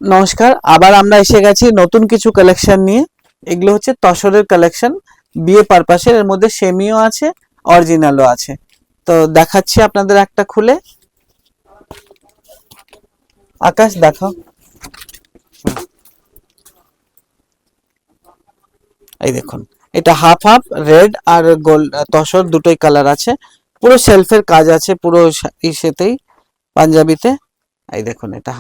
নমস্কার, আবার আমরা এসে গেছি নতুন কিছু কালেকশন নিয়ে। এগুলো হচ্ছে তসরের কালেকশন, বিয়ে পারপাসের। এর মধ্যে সেমিও আছে, অরিজিনালও আছে। তো দেখাচ্ছি আপনাদের একটা খুলে। আকাশ দেখাও। এই দেখুন, এটা হাফ হাফ রেড আর গোল্ড তসর দুটোই কালার আছে। পুরো সেলফের কাজ আছে, পুরো ইসেতেই, পাঞ্জাবিতে। এই দেখুন, এটা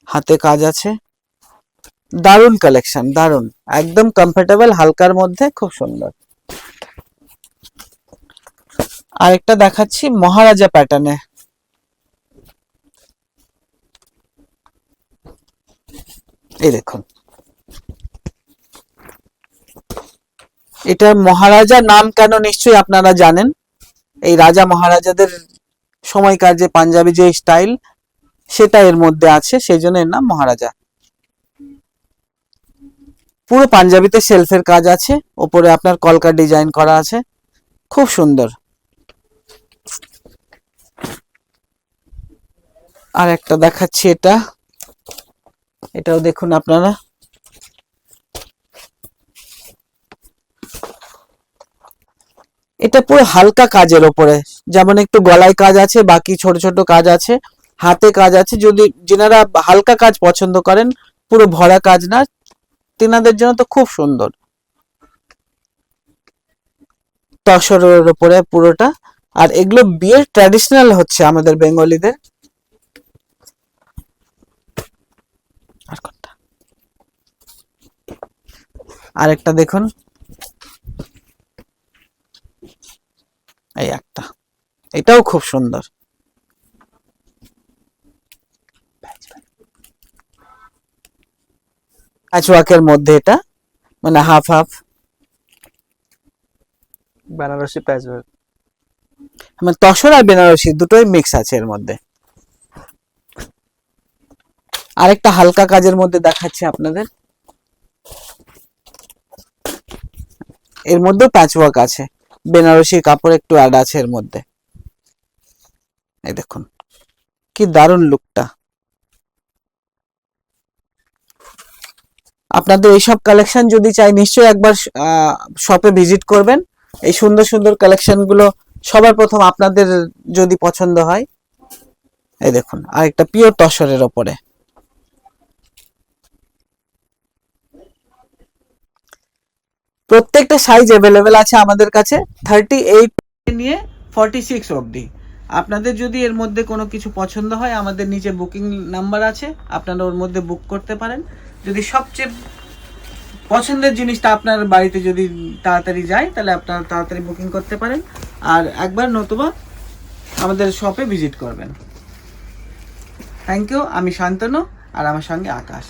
হাতে কাজ আছে। দারুন কালেকশন, দারুন, একদম কমফোর্টেবল, হালকার মধ্যে, খুব সুন্দর। আরেকটা দেখাচ্ছি মহারাজা প্যাটার্নে। এই দেখুন, এটা মহারাজা নাম কেন নিশ্চয়ই আপনারা জানেন। এই রাজা মহারাজাদের সময়কার যে পাঞ্জাবি যে স্টাইল, সেটা এর মধ্যে আছে, সেই জন্য এর নাম মহারাজা। পুরো পাঞ্জাবিতে সেলফের কাজ আছে, ওপরে আপনার কলকা ডিজাইন করা আছে, খুব সুন্দর। আর একটা দেখাচ্ছি, এটাও দেখুন আপনারা। এটা পুরো হালকা কাজের ওপরে, যেমন একটু গলায় কাজ আছে, বাকি ছোট ছোট কাজ আছে, হাতে কাজ আছে। যদি যেনারা হালকা কাজ পছন্দ করেন, পুরো ভরা কাজ না, তেনাদের জন্য তো খুব সুন্দর। তসরের উপরে পুরোটা। আর এগুলো বিয়ের ট্র্যাডিশনাল হচ্ছে আমাদের বেঙ্গলিদের। আরেকটা দেখুন, এই একটা, এটাও খুব সুন্দর। প্যাচওয়ার্কের মধ্যে এটা, মানে হাফ হাফ বেনারসি প্যাচওয়ার্ক। মানে তসর আর বেনারসি দুটোই মিক্স আছে এর মধ্যে। আরেকটা হালকা কাজের মধ্যে দেখাচ্ছি আপনাদের। এর মধ্যে প্যাচওয়ার্ক আছে, বেনারসি কাপড় একটু অ্যাড আছে এর মধ্যে। এই দেখুন, কি দারুণ লুকটা। আপনাদের এইসব কালেকশন যদি চাই, নিশ্চয়ই একবার শপে ভিজিট করবেন। এই সুন্দর সুন্দর কালেকশন গুলো সবার প্রথম আপনাদের যদি পছন্দ হয়। এই দেখুন, আরেকটা পিওর তসরের ওপরে। প্রত্যেকটা সাইজ অ্যাভেলেবেল আছে আমাদের কাছে, 38 নিয়ে 46 অবধি। আপনাদের যদি এর মধ্যে কোনো কিছু পছন্দ হয়, আমাদের নিচে বুকিং নাম্বার আছে, আপনারা ওর মধ্যে বুক করতে পারেন। যদি সবচেয়ে পছন্দের জিনিসটা আপনার বাড়িতে যদি তাড়াতাড়ি যায়, তাহলে আপনারা তাড়াতাড়ি বুকিং করতে পারেন। আর একবার নতুবা আমাদের শপে ভিজিট করবেন। Thank you. আমি শান্তনু, আর আমার সঙ্গে আকাশ।